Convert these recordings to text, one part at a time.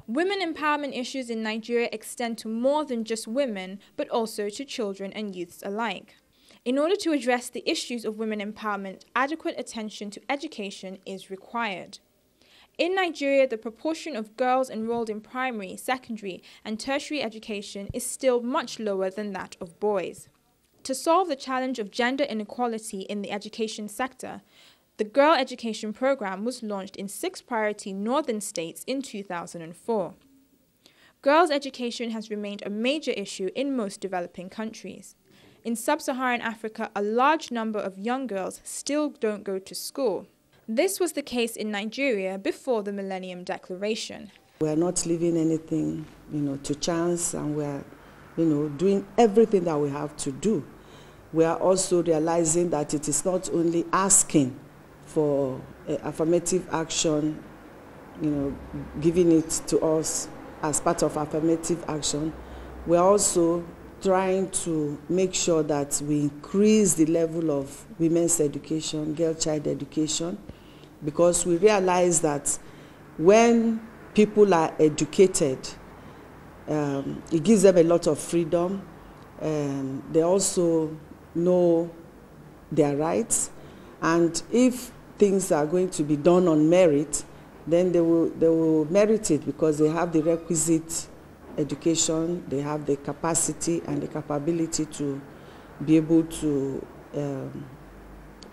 Women empowerment issues in Nigeria extend to more than just women, but also to children and youths alike. In order to address the issues of women empowerment, adequate attention to education is required. In Nigeria, the proportion of girls enrolled in primary, secondary, and tertiary education is still much lower than that of boys. To solve the challenge of gender inequality in the education sector, the Girl Education Program was launched in 6 priority northern states in 2004. Girls' education has remained a major issue in most developing countries. In sub-Saharan Africa, a large number of young girls still don't go to school. This was the case in Nigeria before the Millennium Declaration. We are not leaving anything, to chance, and we are, doing everything that we have to do. We are also realizing that it is not only asking for affirmative action, giving it to us as part of affirmative action. We are also trying to make sure that we increase the level of women's education, girl-child education, because we realize that when people are educated, it gives them a lot of freedom. They also know their rights, and if things are going to be done on merit, then they will merit it because they have the requisite education, they have the capacity and the capability to be able to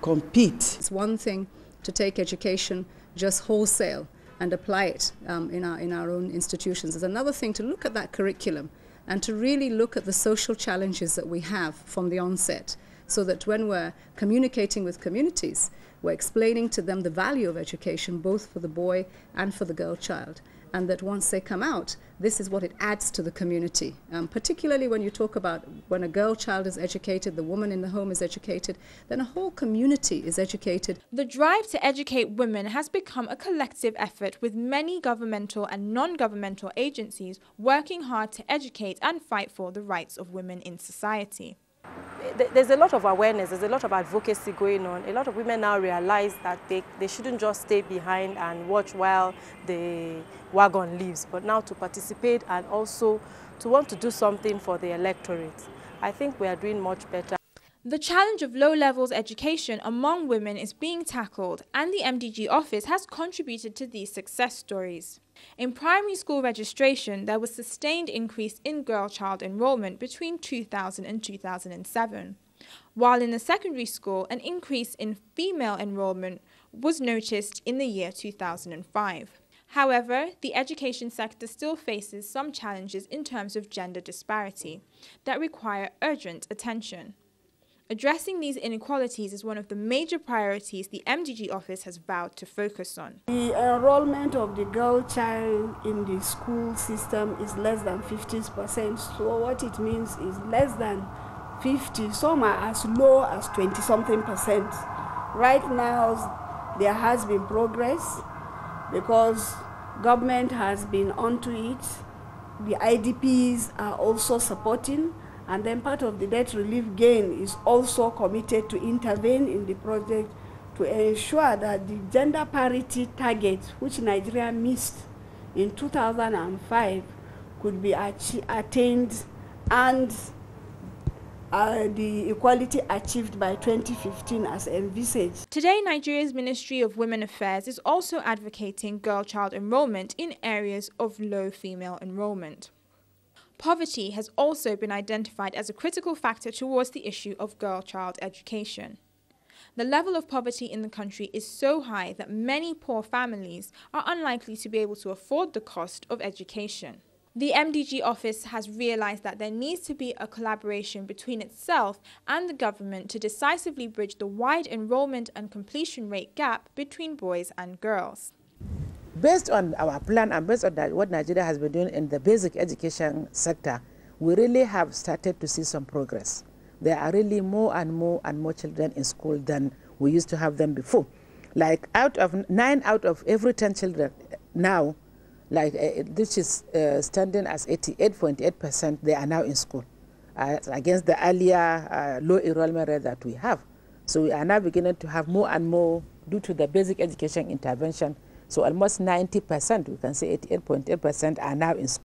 compete. It's one thing to take education just wholesale and apply it in our own institutions. It's another thing to look at that curriculum and to really look at the social challenges that we have from the onset, so that when we're communicating with communities, we're explaining to them the value of education, both for the boy and for the girl child, and that once they come out, this is what it adds to the community. Particularly when you talk about when a girl child is educated, the woman in the home is educated, then a whole community is educated. The drive to educate women has become a collective effort, with many governmental and non-governmental agencies working hard to educate and fight for the rights of women in society. There's a lot of awareness, there's a lot of advocacy going on. A lot of women now realize that they shouldn't just stay behind and watch while the wagon leaves, but now to participate and also to want to do something for the electorate. I think we are doing much better. The challenge of low-levels education among women is being tackled, and the MDG office has contributed to these success stories. In primary school registration, there was sustained increase in girl-child enrollment between 2000 and 2007, while in the secondary school, an increase in female enrollment was noticed in the year 2005. However, the education sector still faces some challenges in terms of gender disparity that require urgent attention. Addressing these inequalities is one of the major priorities the MDG office has vowed to focus on. The enrollment of the girl child in the school system is less than 50%. So what it means is less than 50, some are as low as 20-something%. Right now, there has been progress because government has been onto it. The IDPs are also supporting. And then part of the debt relief gain is also committed to intervene in the project to ensure that the gender parity target, which Nigeria missed in 2005, could be attained, and the equality achieved by 2015 as envisaged. Today, Nigeria's Ministry of Women Affairs is also advocating girl-child enrollment in areas of low female enrollment. Poverty has also been identified as a critical factor towards the issue of girl-child education. The level of poverty in the country is so high that many poor families are unlikely to be able to afford the cost of education. The MDG office has realized that there needs to be a collaboration between itself and the government to decisively bridge the wide enrollment and completion rate gap between boys and girls. Based on our plan and based on what Nigeria has been doing in the basic education sector, we really have started to see some progress. There are really more and more children in school than we used to have them before. Like 9 out of every 10 children now, this is standing as 88.8%, they are now in school, against the earlier low enrollment rate that we have. So we are now beginning to have more and more due to the basic education intervention. So almost 90%, we can say 88.8% are now in school.